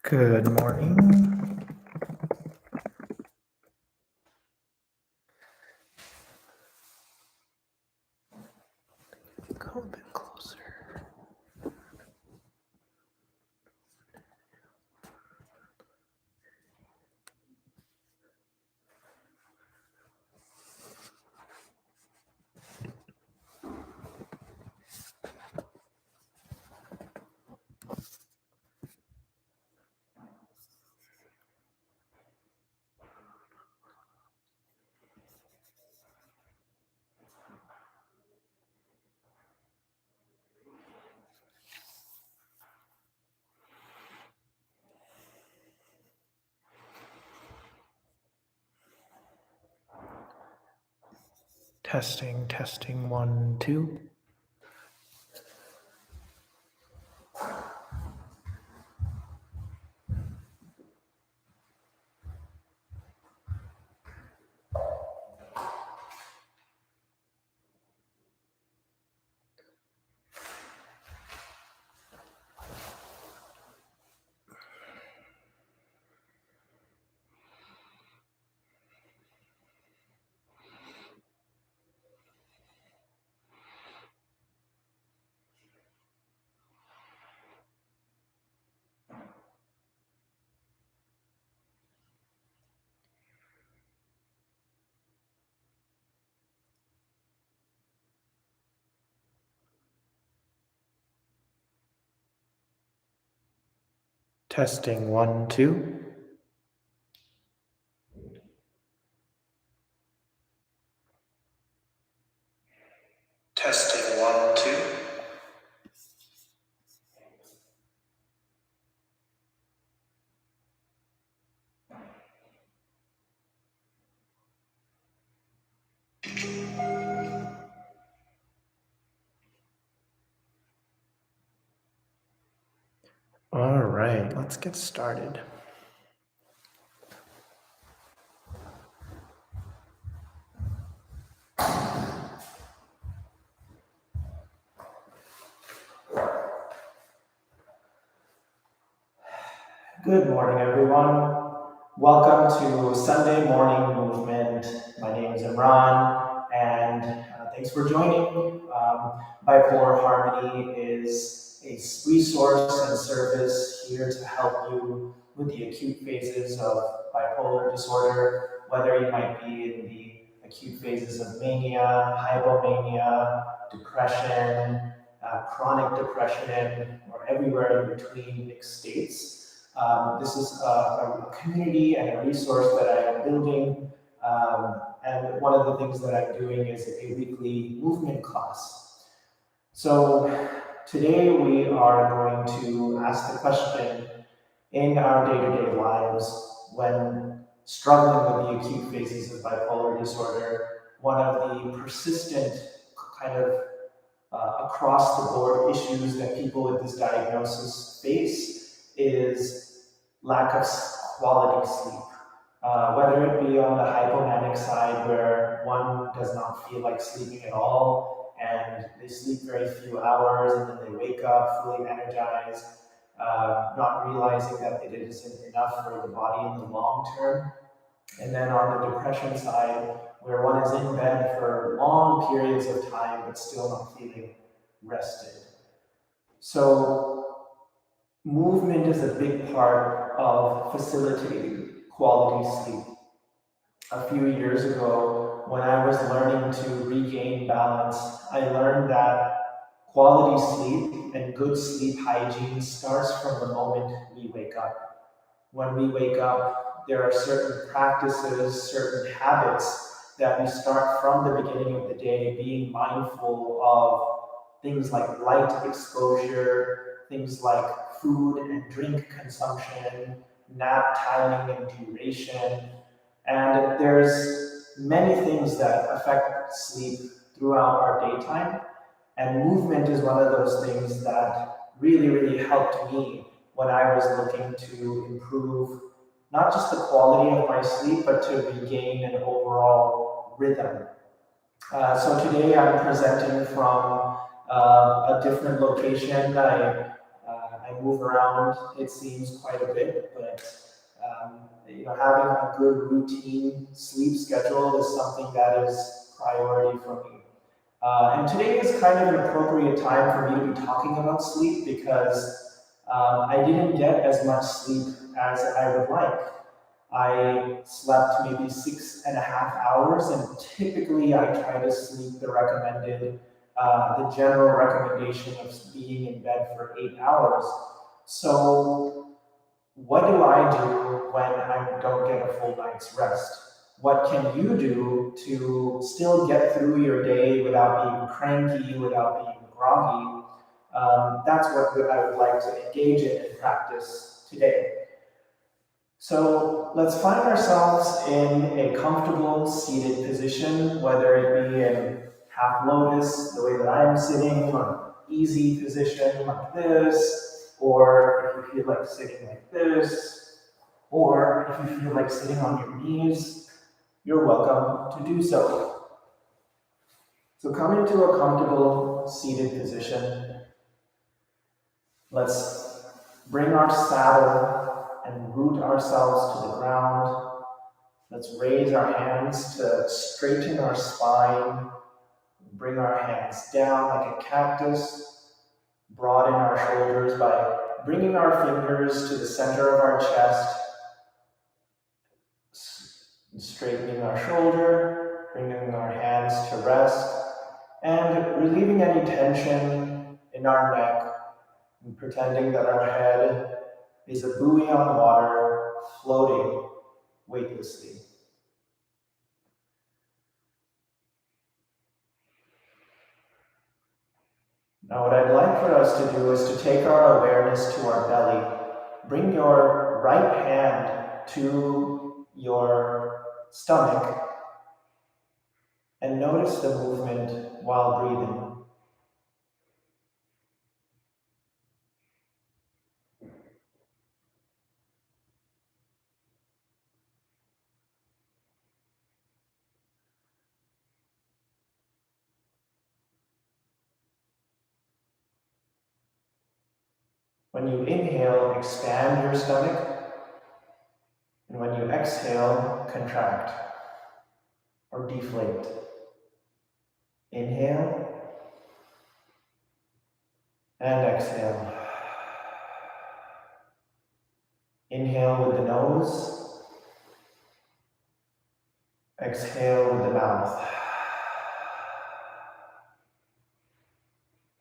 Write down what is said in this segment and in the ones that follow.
Good morning. Come a bit closer. Testing, 1, 2. Testing, 1, 2. Testing, 1, 2. All right, let's get started. Good morning, everyone. Welcome to Sunday Morning Movement. My name is Imran, and thanks for joining. Bipolar Harmony is a resource and service here to help you with the acute phases of bipolar disorder, whether you might be in the acute phases of mania, hypomania, depression, chronic depression, or everywhere in between mixed states. This is a community and a resource that I am building, and one of the things that I'm doing is a weekly movement class. So today we are going to ask the question, in our day-to-day lives, when struggling with the acute phases of bipolar disorder, one of the persistent kind of across the board issues that people with this diagnosis face is lack of quality sleep. Whether it be on the hypomanic side where one does not feel like sleeping at all and they sleep very few hours and then they wake up fully energized, not realizing that it isn't enough for the body in the long term. And then on the depression side, where one is in bed for long periods of time but still not feeling rested. So movement is a big part of facilitating quality sleep. A few years ago, when I was learning to regain balance, I learned that quality sleep and good sleep hygiene starts from the moment we wake up. When we wake up, there are certain practices, certain habits that we start from the beginning of the day, being mindful of things like light exposure, things like food and drink consumption, nap timing and duration. And there's many things that affect sleep throughout our daytime. And movement is one of those things that really helped me when I was looking to improve not just the quality of my sleep, but to regain an overall rhythm. So today I'm presenting from a different location. I I move around, it seems, quite a bit, but having a good routine sleep schedule is something that is priority for me. And today is kind of an appropriate time for me to be talking about sleep because I didn't get as much sleep as I would like. I slept maybe 6.5 hours, and typically I try to sleep the general recommendation of being in bed for 8 hours. So, what do I do when I don't get a full night's rest? What can you do to still get through your day without being cranky, without being groggy? That's what I would like to engage in and practice today. So let's find ourselves in a comfortable seated position, whether it be in half lotus, the way that I'm sitting, or easy position like this, or if you feel like sitting like this, or if you feel like sitting on your knees, you're welcome to do so. So come into a comfortable seated position. Let's bring our saddle and root ourselves to the ground. Let's raise our hands to straighten our spine. Bring our hands down like a cactus. Broaden our shoulders by bringing our fingers to the center of our chest. Straightening our shoulder, bringing our hands to rest, and relieving any tension in our neck, and pretending that our head is a buoy on water, floating weightlessly. Now, what I'd like for us to do is to take our awareness to our belly. Bring your right hand to your stomach and notice the movement while breathing. When you inhale, expand your stomach, and when you exhale, contract or deflate. Inhale and exhale. Inhale with the nose, exhale with the mouth.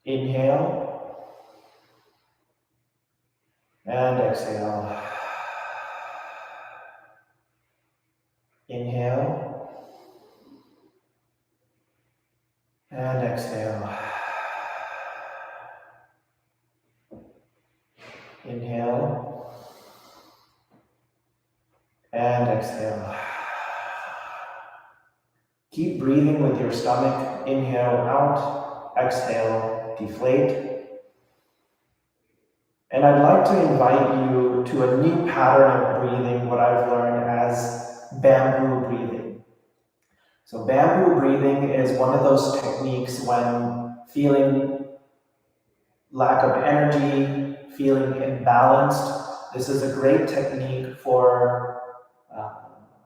Inhale and exhale. Inhale and exhale. Inhale and exhale. Keep breathing with your stomach. Inhale out, exhale, deflate. And I'd like to invite you to a new pattern of breathing, what I've learned as bamboo breathing. So bamboo breathing is one of those techniques when feeling lack of energy, feeling imbalanced. This is a great technique for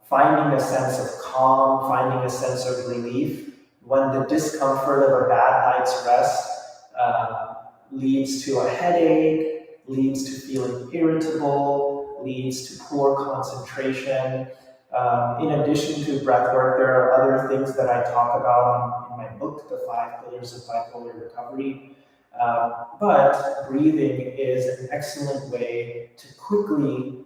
finding a sense of calm, finding a sense of relief when the discomfort of a bad night's rest leads to a headache, leads to feeling irritable, leads to poor concentration. In addition to breathwork, there are other things that I talk about in my book, The 5 Pillars of Bipolar Recovery. But breathing is an excellent way to quickly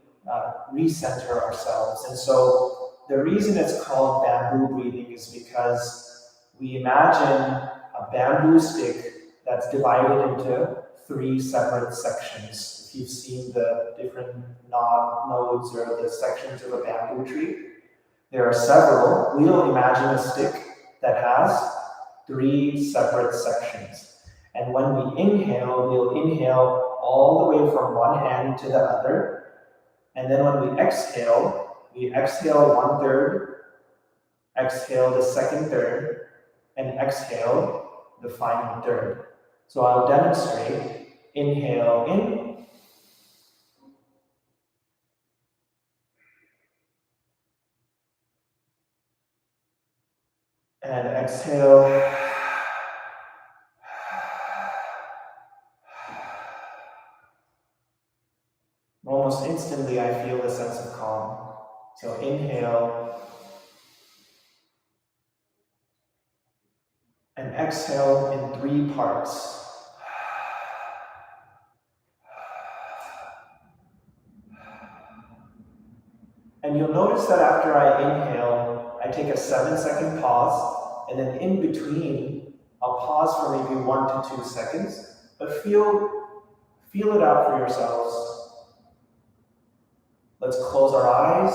recenter ourselves. And so the reason it's called bamboo breathing is because we imagine a bamboo stick that's divided into 3 separate sections. If you've seen the different nodes or the sections of a bamboo tree, there are several. We'll imagine a stick that has 3 separate sections. And when we inhale, we'll inhale all the way from one end to the other. And then when we exhale 1/3, exhale the second third, and exhale the final third. So I'll demonstrate. Inhale in, And exhale. Almost instantly, I feel a sense of calm. So inhale and exhale in 3 parts. And you'll notice that after I inhale, I take a 7-second pause, and then in between, I'll pause for maybe 1 to 2 seconds, but feel it out for yourselves. Let's close our eyes.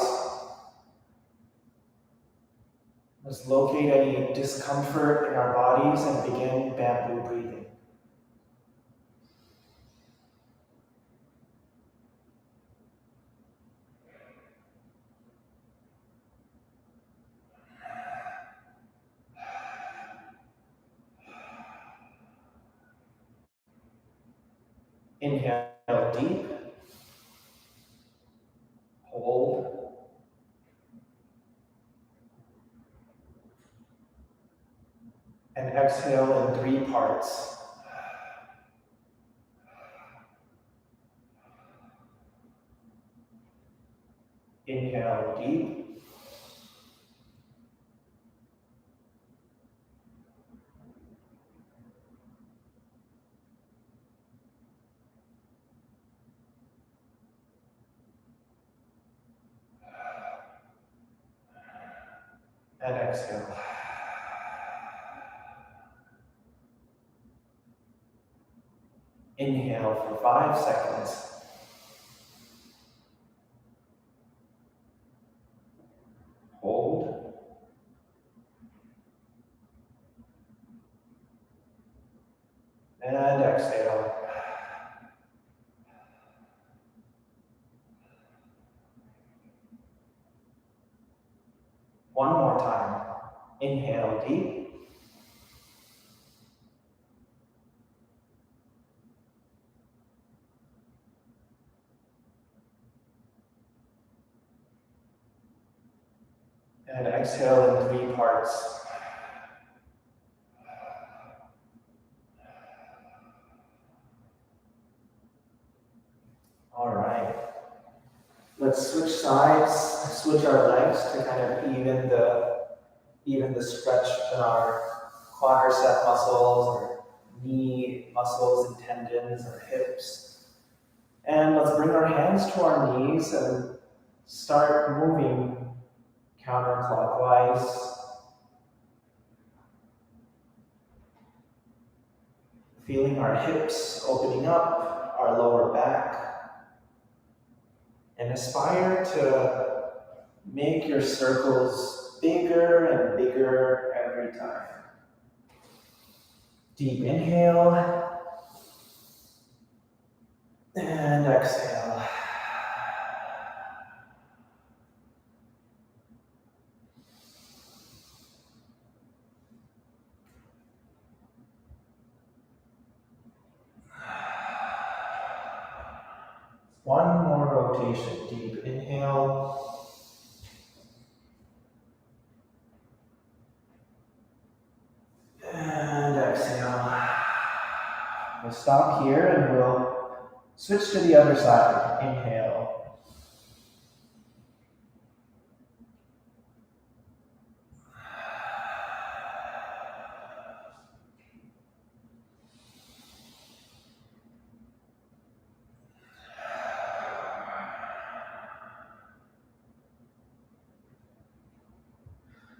Let's locate any discomfort in our bodies and begin bamboo breathing. Inhale deep. Hold. And exhale in 3 parts. Inhale deep. And exhale. Inhale for 5 seconds. Hold. And exhale. One more time. Inhale deep. And exhale in 3 parts. All right. Let's switch sides, switch our legs to kind of even the stretch in our quadricep muscles or knee muscles and tendons or hips. And let's bring our hands to our knees and start moving counterclockwise. Feeling our hips opening up, our lower back. And aspire to make your circles bigger and bigger every time. Deep inhale. And exhale. One more rotation. Deep inhale. And exhale. We'll stop here and we'll switch to the other side. Inhale.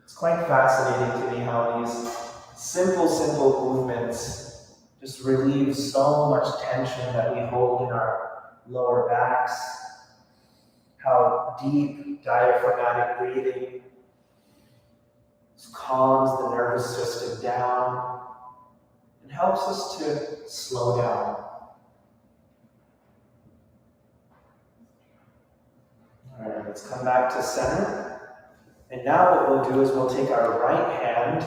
It's quite fascinating to me how these simple movements just relieve so much tension that we hold in our lower backs. How deep diaphragmatic breathing calms the nervous system down and helps us to slow down. All right, let's come back to center. And now what we'll do is we'll take our right hand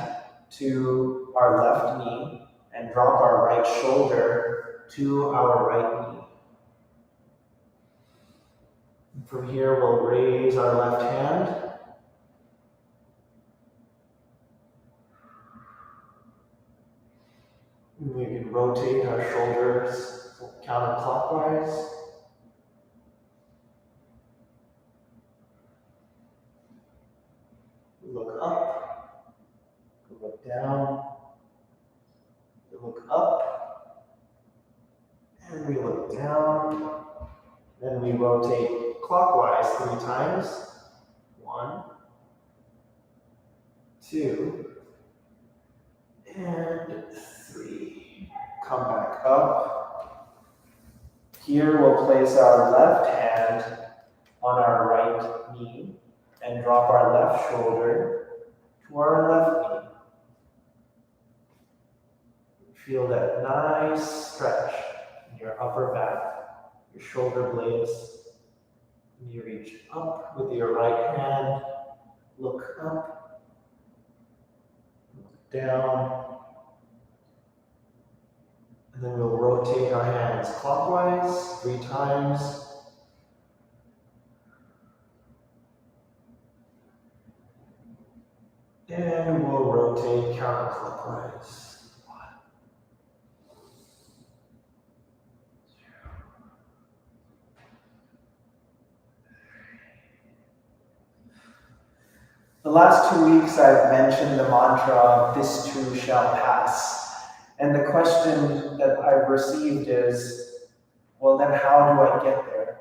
to our left knee and drop our right shoulder to our right knee. And from here, we'll raise our left hand. We can rotate our shoulders counterclockwise. Look up, look down, look up, and we look down. Then we rotate clockwise 3 times. 1, 2, and 3. Come back up. Here we'll place our left hand on our right knee and drop our left shoulder to our left knee. Feel that nice stretch in your upper back, your shoulder blades. And you reach up with your right hand, look up, look down, and then we'll rotate our hands clockwise 3 times. And we'll rotate counterclockwise. 1, 2, 3. The last 2 weeks I've mentioned the mantra, "This too shall pass." And the question that I've received is, well, then how do I get there?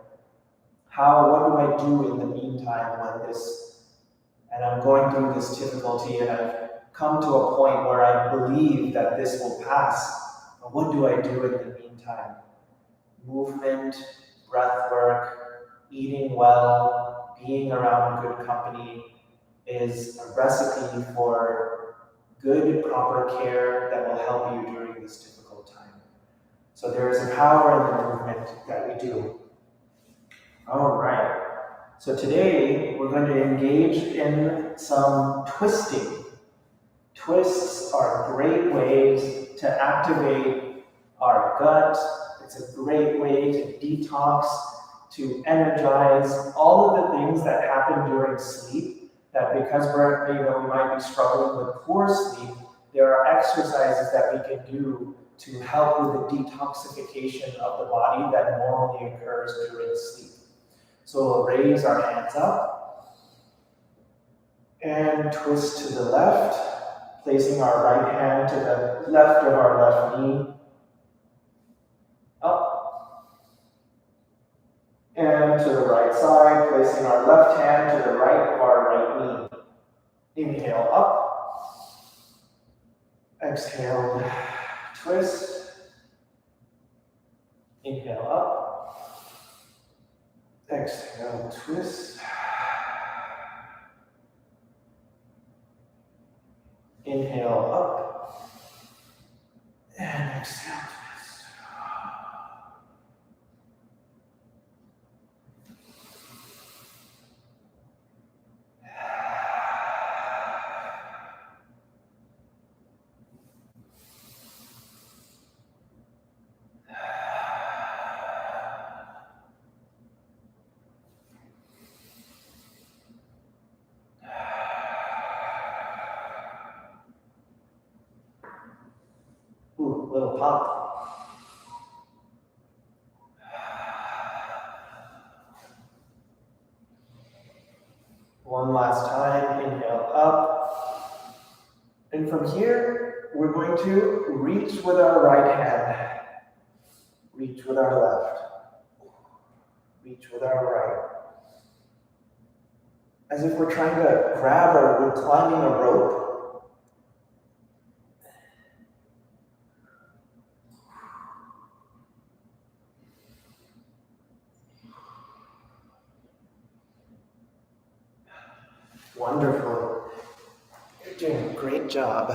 What do I do in the meantime and I'm going through this difficulty and I've come to a point where I believe that this will pass. But what do I do in the meantime? Movement, breath work, eating well, being around good company is a recipe for good, proper care that will help you during this difficult time. So there is a power in the movement that we do. All right. So today we're going to engage in some twisting. Twists are great ways to activate our gut. It's a great way to detox, to energize all of the things that happen during sleep, that because we might be struggling with poor sleep, there are exercises that we can do to help with the detoxification of the body that normally occurs during sleep. So we'll raise our hands up and twist to the left, placing our right hand to the left of our left knee, up, and to the right side, placing our left hand to the right of our right knee. Inhale up, exhale, twist, inhale up, exhale, twist. Inhale up. And exhale, twist. Ooh, little pop. One last time, inhale up. And from here, we're going to reach with our right hand. Reach with our left. Reach with our right. As if we're trying to we're climbing a rope. Wonderful. You're doing a great job.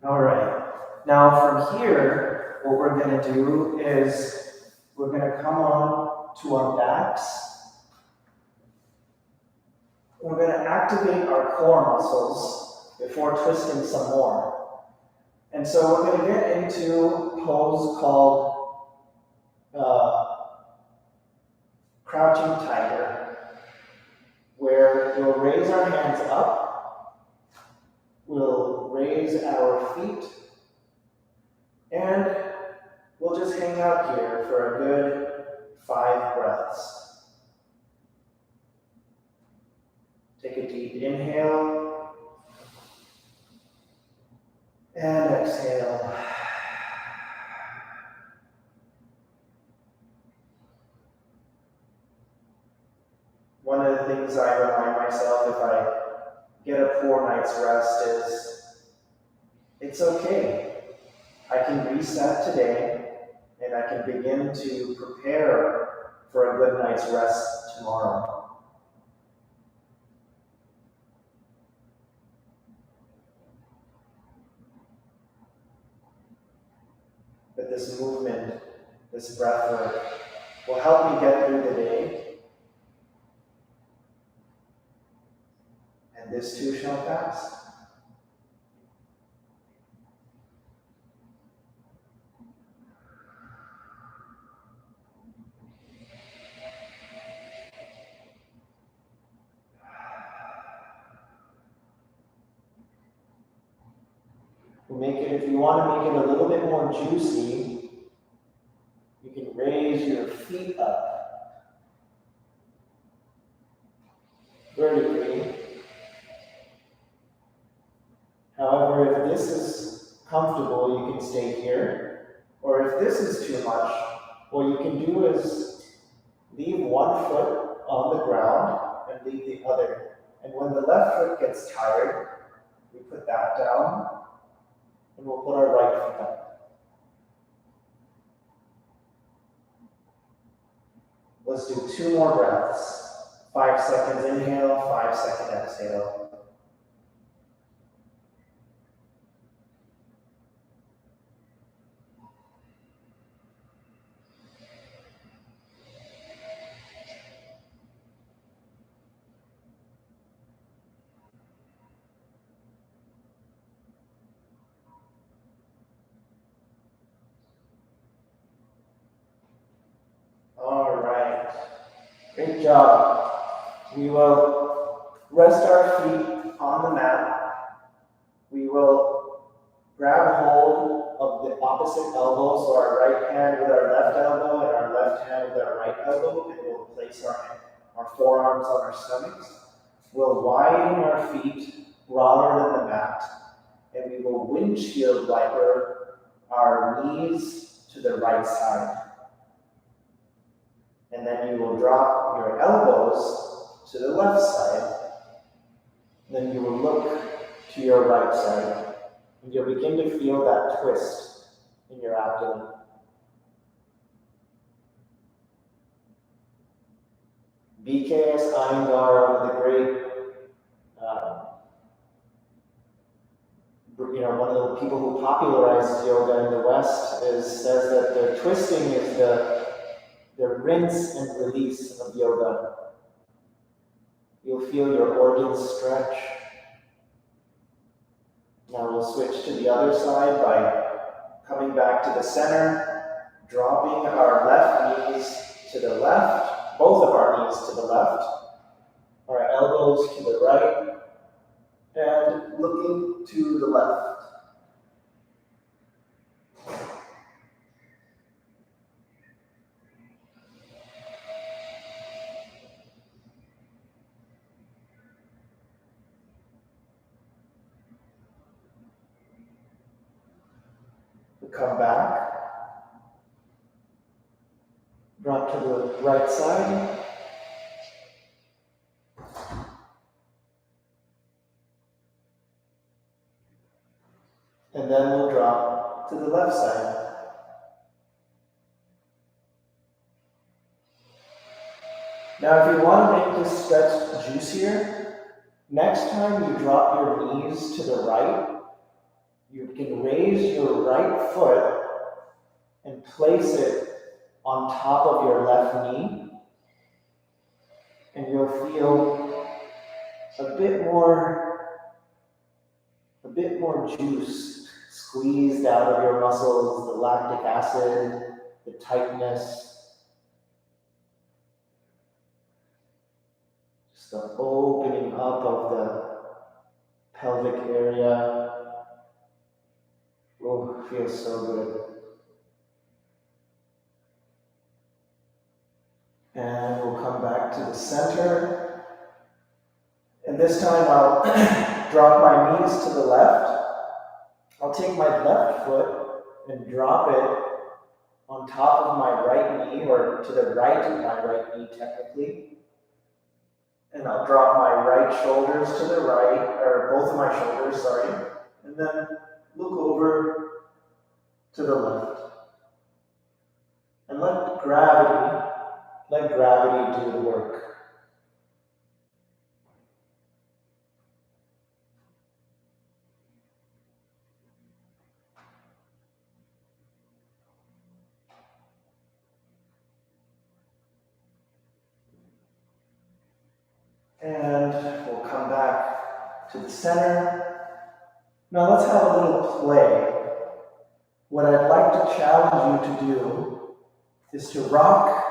All right. Now from here, what we're going to do is we're going to come on to our backs. We're going to activate our core muscles before twisting some more. And so we're going to get into a pose called crouching tiger, where we'll raise our hands up We'll raise our feet and we'll just hang out here for a good 5 breaths. Take a deep inhale and exhale. One of the things I remind myself if I get a poor night's rest is it's okay. I can reset today and I can begin to prepare for a good night's rest tomorrow. But this movement, this breath work, will help me get through the day. And this too shall pass. If you want to make it a little bit more juicy, you can raise your feet up vertically. However, if this is comfortable, you can stay here. Or if this is too much, what you can do is leave one foot on the ground and leave the other. And when the left foot gets tired, we put that down and we'll put our right foot up. Let's do 2 more breaths. 5 seconds inhale, 5-second exhale. All right, great job. We will rest our feet on the mat. We will grab hold of the opposite elbow, so our right hand with our left elbow and our left hand with our right elbow, and we'll place our forearms on our stomachs. We'll widen our feet broader than the mat, and we will windshield wiper our knees to the right side. And then you will drop your elbows to the left side. Then you will look to your right side. And you'll begin to feel that twist in your abdomen. BKS Iyengar, one of the great, one of the people who popularized yoga in the West says that the twisting is the rinse and release of yoga. You'll feel your organs stretch. Now we'll switch to the other side by coming back to the center, dropping our left knees to the left, both of our knees to the left, our elbows to the right, and looking to the left. Come back, drop to the right side, and then we'll drop to the left side. Now if you want to make this stretch juicier, next time you drop your knees to the right, you can raise your right foot and place it on top of your left knee, and you'll feel a bit more juice squeezed out of your muscles, the lactic acid, the tightness, just the opening up of pelvic area. Oh, feels so good. And we'll come back to the center. And this time I'll drop my knees to the left. I'll take my left foot and drop it on top of my right knee, or to the right of my right knee technically. And I'll drop my right shoulders to the right, or both of my shoulders, sorry. And then look over to the left. And let gravity do the work. And we'll come back to the center. Now let's have a little play. What I'd like to challenge you to do is to rock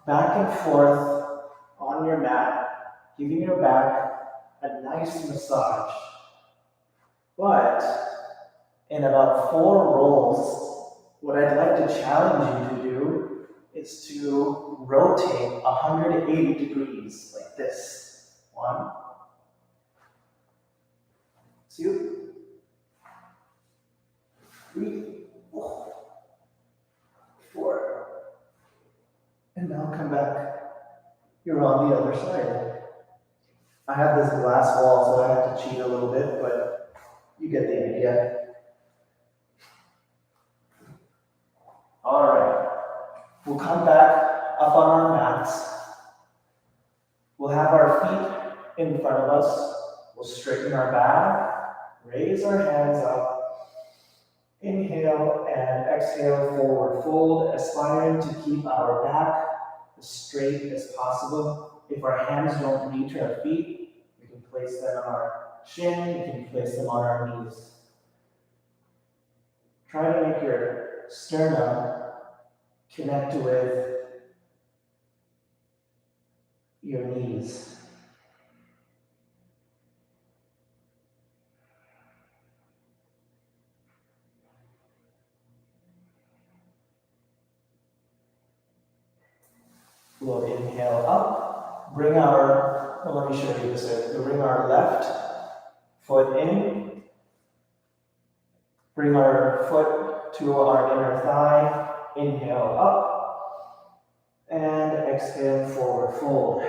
back and forth on your mat, giving your back a nice massage. But in about 4 rolls, what I'd like to challenge you to do is to rotate 180 degrees like this. 1, 2, 3, 4. And now come back. You're on the other side. I have this glass wall, so I have to cheat a little bit, but you get the idea. All right. We'll come back up on our mats. We'll have our feet in front of us. We'll straighten our back, raise our hands up. Inhale and exhale, forward fold, aspiring to keep our back as straight as possible. If our hands don't reach our feet, we can place them on our shin, we can place them on our knees. Try to make your sternum connect with your knees. We'll inhale up, let me show you this. We'll bring our left foot in, bring our foot to our inner thigh, inhale up, and exhale, forward fold.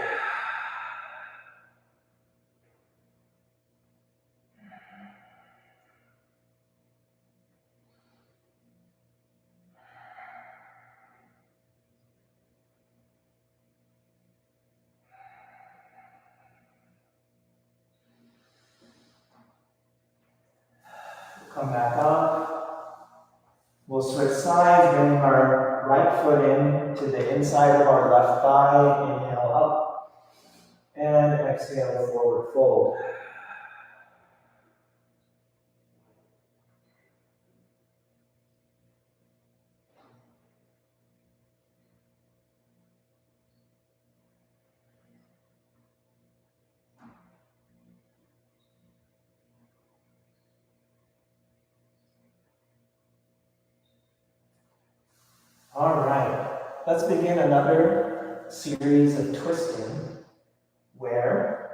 Come back up. We'll switch sides, bringing our right foot in to the inside of our left thigh. Inhale up. And exhale, forward fold. All right, let's begin another series of twisting where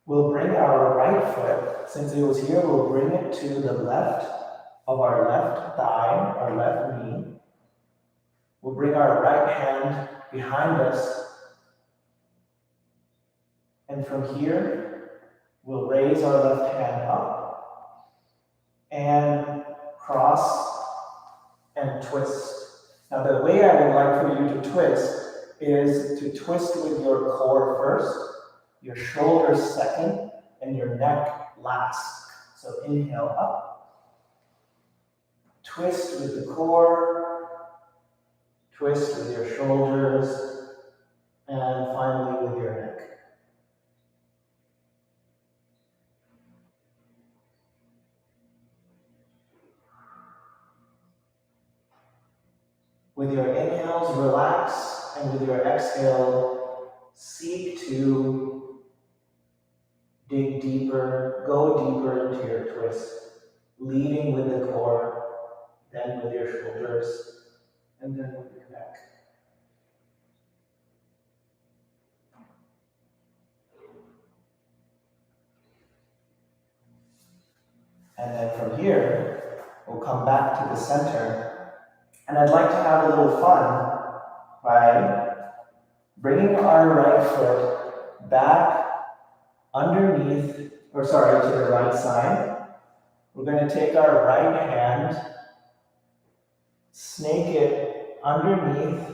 we'll bring our right foot, since it was here, we'll bring it to the left of our left thigh, our left knee. We'll bring our right hand behind us, and from here, we'll raise our left hand up and cross and twist. Now the way I would like for you to twist is to twist with your core first, your shoulders second, and your neck last. So inhale up, twist with the core, twist with your shoulders, and finally with your neck. With your inhales, relax, and with your exhale, seek to Dig deeper, go deeper into your twist, leading with the core, then with your shoulders, and then with your neck. And then from here, we'll come back to the center. And I'd like to have a little fun by bringing our right foot back underneath, to the right side. We're going to take our right hand, snake it underneath,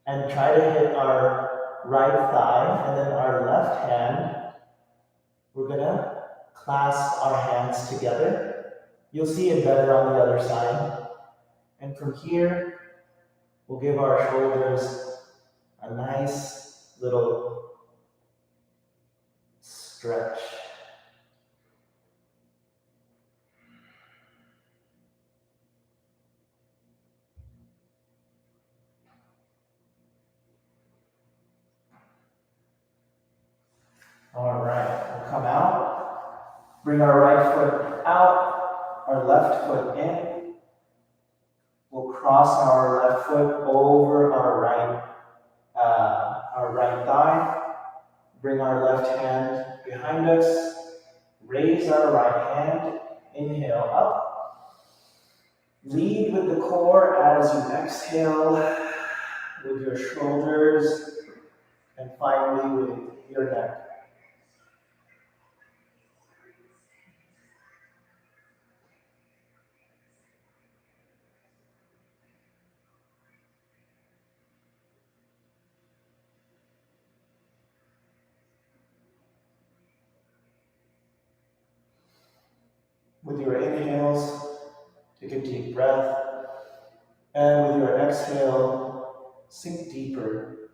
and try to hit our right thigh, and then our left hand, we're going to clasp our hands together. You'll see it better on the other side. And from here, we'll give our shoulders a nice little stretch. All right, we'll come out, bring our right foot out, our left foot in. We'll cross our left foot over our right thigh, bring our left hand behind us, raise our right hand, inhale up. Lead with the core as you exhale with your shoulders, and finally with your neck. With your inhales, take a deep breath, and with your exhale, sink deeper.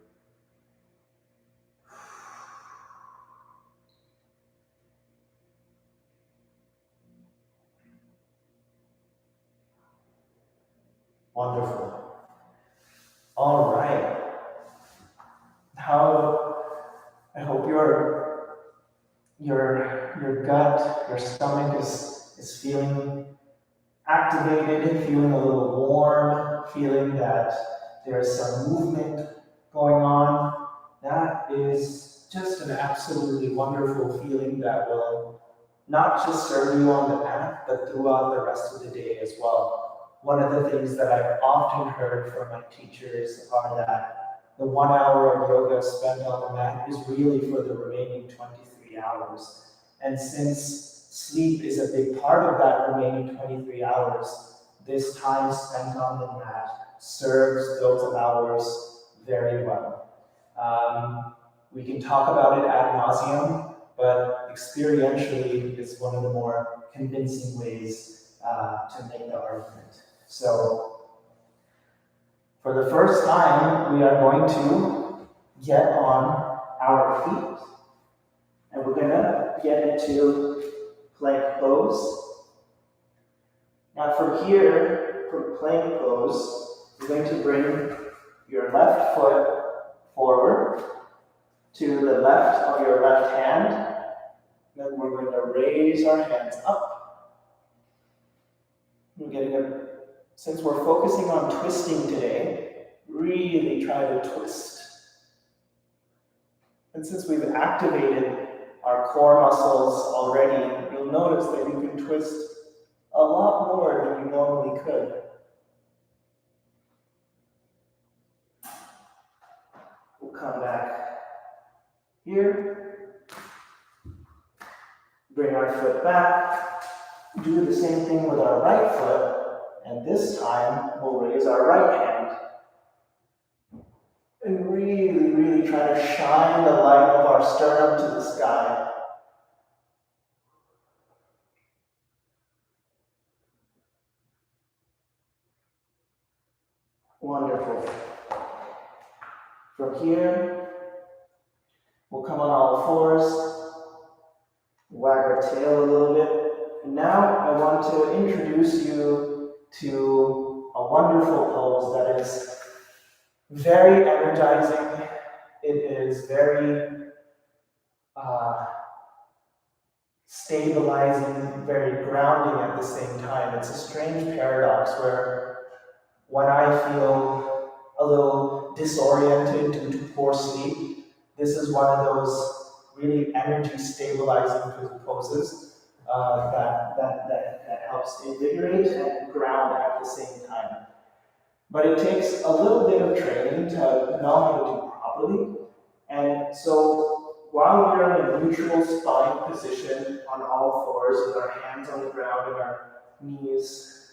Wonderful. All right. I hope your gut, your stomach is feeling activated, feeling a little warm, feeling that there's some movement going on. That is just an absolutely wonderful feeling that will not just serve you on the mat, but throughout the rest of the day as well. One of the things that I've often heard from my teachers are that the 1 hour of yoga spent on the mat is really for the remaining 23 hours. And since sleep is a big part of that remaining 23 hours, this time spent on the mat serves those hours very well. We can talk about it ad nauseum, but experientially it's one of the more convincing ways to make the argument. So, for the first time, we are going to get on our feet, and we're going to get into plank pose. Now from here, from plank pose, you're going to bring your left foot forward to the left of your left hand. Then we're going to raise our hands up. Since we're focusing on twisting today, really try to twist. And since we've activated our core muscles already, you'll notice that you can twist a lot more than you normally could. We'll come back here, bring our foot back, do the same thing with our right foot, and this time we'll raise our right hand. And really, really try to shine the light of our sternum to the sky. Wonderful. From here, we'll come on all fours, wag our tail a little bit. And now I want to introduce you to a wonderful pose that is very energizing. It is very uh, stabilizing, very grounding at the same time. It's a strange paradox where when I feel a little disoriented due to poor sleep, this is one of those really energy stabilizing poses that helps invigorate and ground at the same time. But it takes a little bit of training to know how to do properly. And so while we're in a neutral spine position on all fours with our hands on the ground and our knees,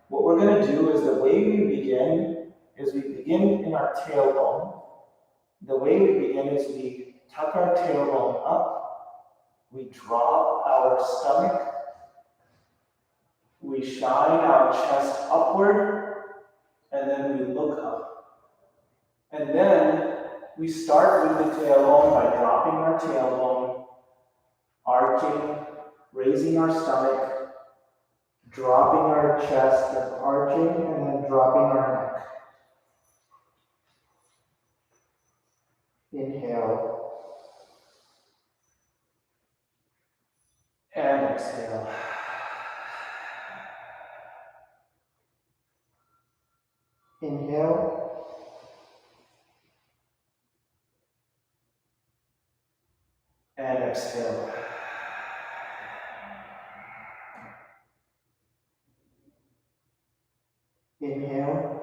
what we're going to do is the way we begin is we begin in our tailbone. The way we begin is we tuck our tailbone up, we drop our stomach, we shine our chest upward, and then we look up. And then we start with the tailbone by dropping our tailbone, arching, raising our stomach, dropping our chest and arching, and then dropping our neck. Inhale. And exhale. Inhale. And exhale. Inhale.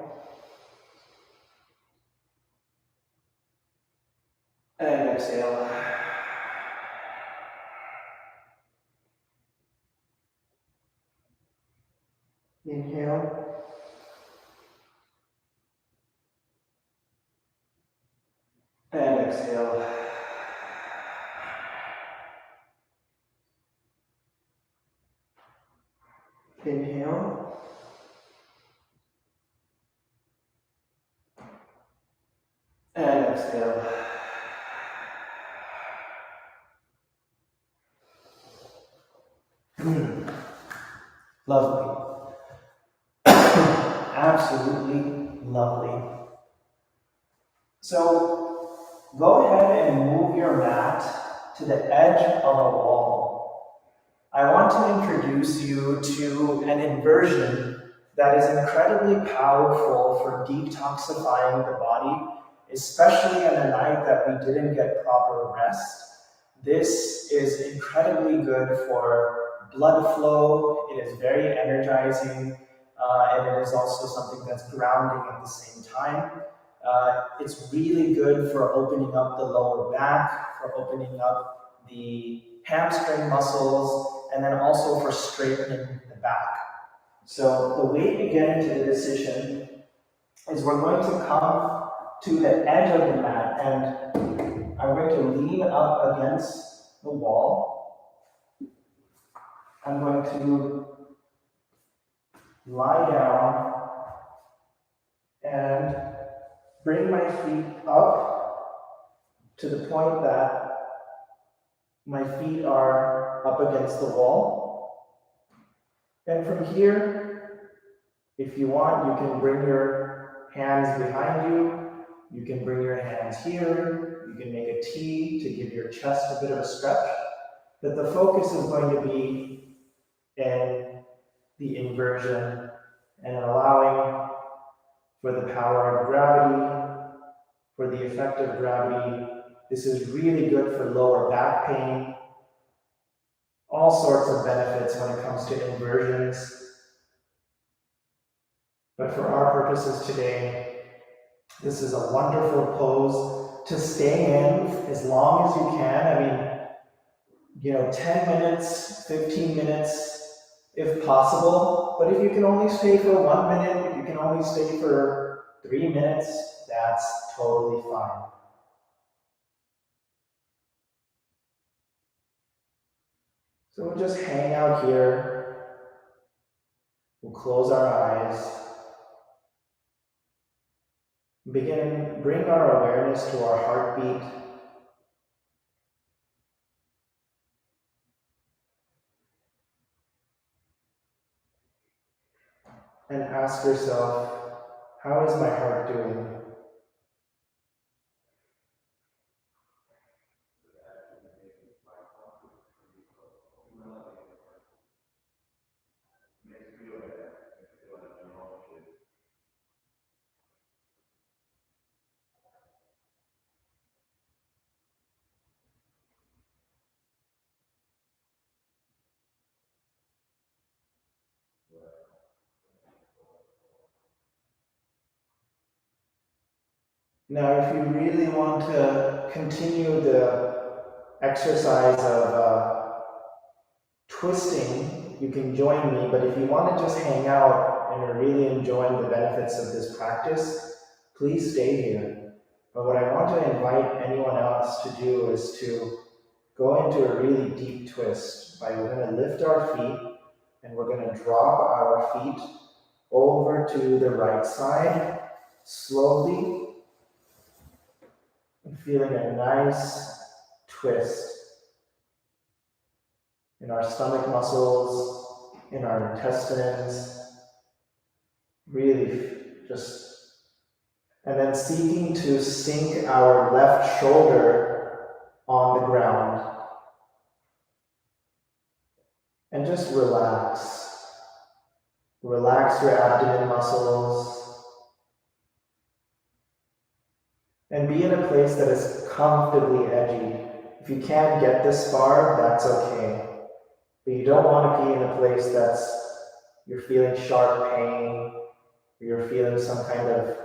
And exhale. Inhale. And exhale. Inhale. And exhale. Lovely. Absolutely lovely. So go ahead and move your mat to the edge of a wall. I want to introduce you to an inversion that is incredibly powerful for detoxifying the body, especially on a night that we didn't get proper rest. This is incredibly good for blood flow. It is very energizing, and it is also something that's grounding at the same time. It's really good for opening up the lower back, for opening up the hamstring muscles, and then also for straightening the back. So the way to get into the decision is we're going to come to the edge of the mat, and I'm going to lean up against the wall. I'm going to lie down and bring my feet up to the point that my feet are up against the wall. And from here, if you want, you can bring your hands behind you. You can bring your hands here. You can make a T to give your chest a bit of a stretch. But the focus is going to be in the inversion and allowing for the power of gravity, for the effect of gravity. This is really good for lower back pain, all sorts of benefits when it comes to inversions. But for our purposes today, this is a wonderful pose to stay in as long as you can. 10 minutes, 15 minutes, if possible. But if you can only stay for 1 minute, if you can only stay for 3 minutes, that's totally fine. So we'll just hang out here. We'll close our eyes. Bring our awareness to our heartbeat. And ask yourself, how is my heart doing? Now, if you really want to continue the exercise of twisting, you can join me, but if you want to just hang out and you're really enjoying the benefits of this practice, please stay here. But what I want to invite anyone else to do is to go into a really deep twist by we're going to lift our feet and we're going to drop our feet over to the right side slowly and feeling a nice twist in our stomach muscles, in our intestines, really just, and then seeking to sink our left shoulder on the ground and just relax. Relax your abdomen muscles and be in a place that is comfortably edgy. If you can't get this far, that's okay. But you don't want to be in a place that's you're feeling sharp pain, or you're feeling some kind of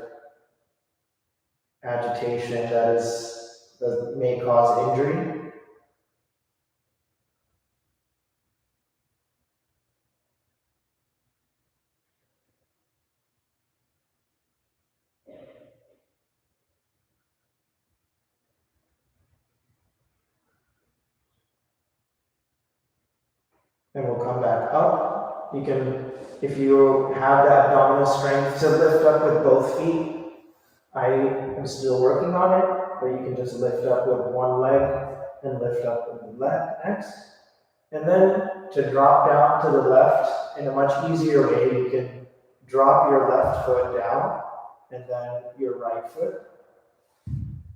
agitation that may cause injury. And we'll come back up. You can, if you have the abdominal strength to lift up with both feet, I am still working on it, but you can just lift up with one leg and lift up with the left next. And then to drop down to the left in a much easier way, you can drop your left foot down and then your right foot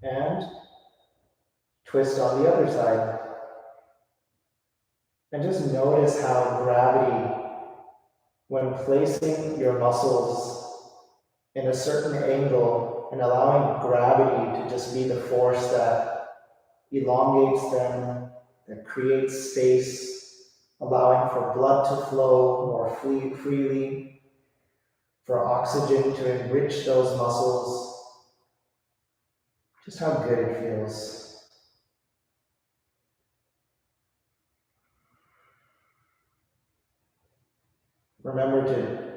and twist on the other side. And just notice how gravity, when placing your muscles in a certain angle and allowing gravity to just be the force that elongates them, that creates space, allowing for blood to flow more freely, for oxygen to enrich those muscles, just how good it feels. Remember to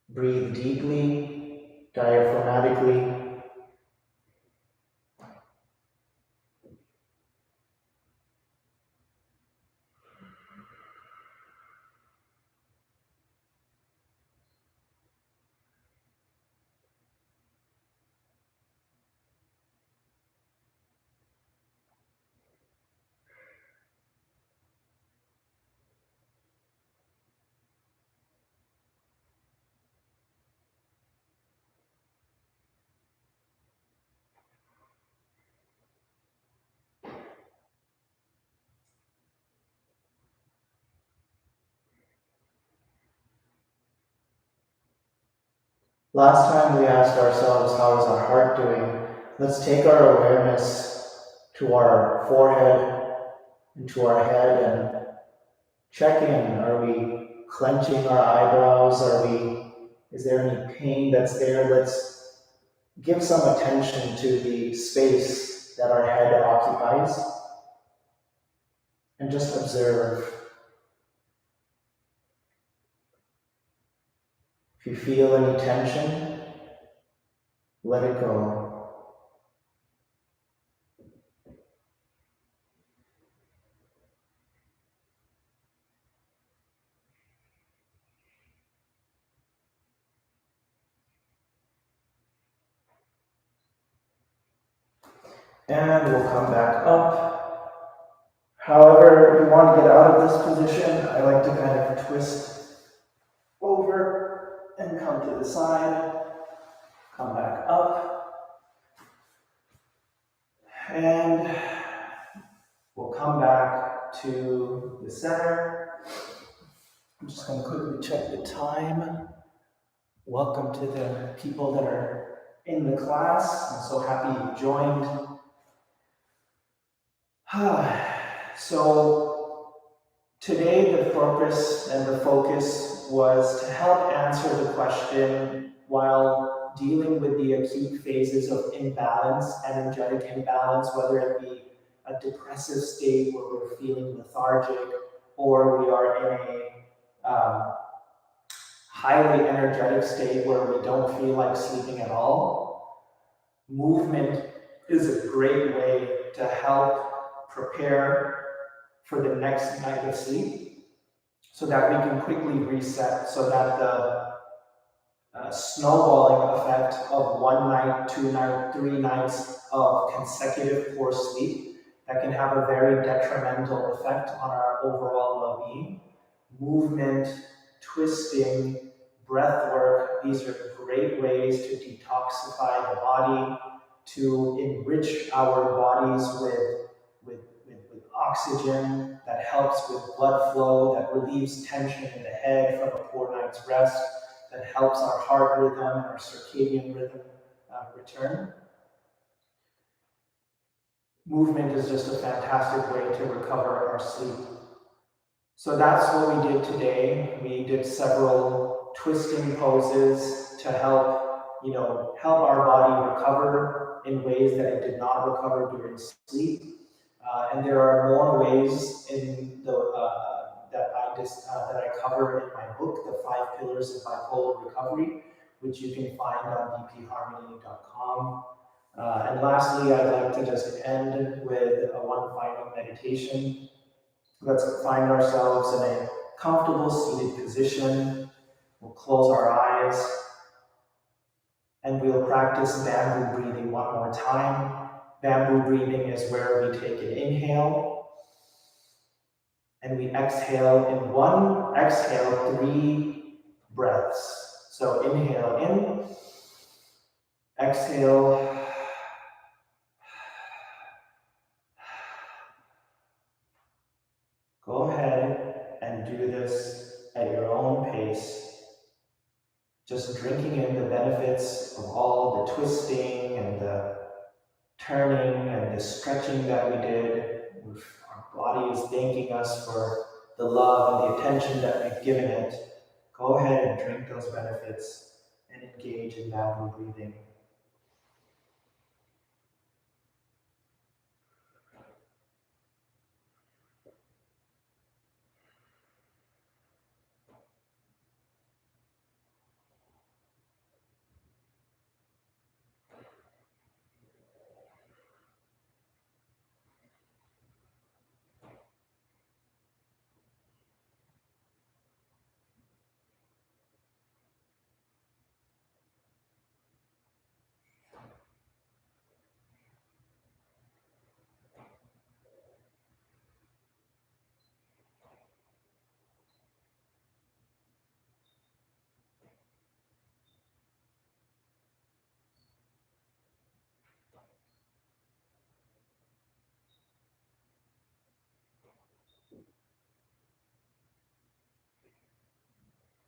breathe deeply, diaphragmatically. Last time we asked ourselves, how is our heart doing? Let's take our awareness to our forehead and to our head and check in. Are we clenching our eyebrows? Is there any pain that's there? Let's give some attention to the space that our head occupies and just observe. If you feel any tension, let it go. And we'll come back up. However, you want to get out of this position, I like to kind of twist over and come to the side, come back up, and we'll come back to the center. I'm just going to quickly check the time. Welcome to the people that are in the class. I'm so happy you joined. So today the purpose and the focus was to help answer the question, while dealing with the acute phases of imbalance, energetic imbalance, whether it be a depressive state where we're feeling lethargic, or we are in a highly energetic state where we don't feel like sleeping at all. Movement is a great way to help prepare for the next night of sleep so that we can quickly reset, so that the snowballing effect of 1 night, 2 nights, 3 nights of consecutive poor sleep that can have a very detrimental effect on our overall well-being. Movement, twisting, breath work, these are great ways to detoxify the body, to enrich our bodies with oxygen that helps with blood flow, that relieves tension in the head from a poor night's rest, that helps our heart rhythm and our circadian rhythm return. Movement is just a fantastic way to recover our sleep. So that's what we did today. We did several twisting poses to help our body recover in ways that it did not recover during sleep. And there are more ways in that I cover in my book, The 5 Pillars of Bipolar Recovery, which you can find on bpharmony.com. And lastly, I'd like to just end with one final meditation. Let's find ourselves in a comfortable seated position. We'll close our eyes and we'll practice bamboo breathing one more time. Bamboo breathing is where we take an inhale and we exhale in one exhale 3 breaths. So inhale in, exhale, go ahead and do this at your own pace. Just drinking in the benefits of all the twisting and the turning and the stretching that we did. Our body is thanking us for the love and the attention that we've given it. Go ahead and drink those benefits and engage in bamboo breathing.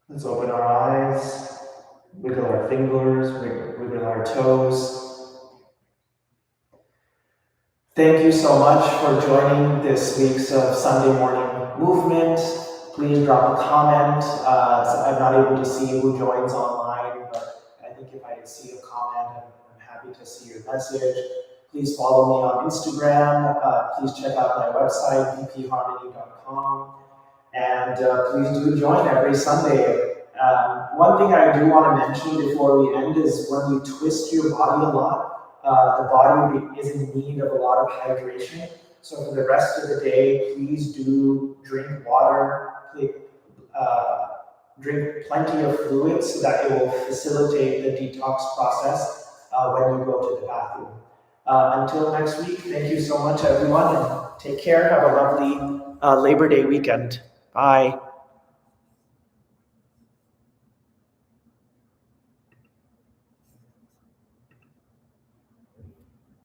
Let's open our eyes, wiggle our fingers, wiggle our toes. Thank you so much for joining this week's Sunday morning movement. Please drop a comment. So I'm not able to see who joins online, but I think if I see a comment, I'm happy to see your message. Please follow me on Instagram. Please check out my website, bpharmony.com. And please do join every Sunday. One thing I do want to mention before we end is when you twist your body a lot, the body is in need of a lot of hydration. So for the rest of the day, please do drink water, drink plenty of fluids so that it will facilitate the detox process when you go to the bathroom. Until next week, thank you so much, everyone, and take care. Have a lovely Labor Day weekend. Bye.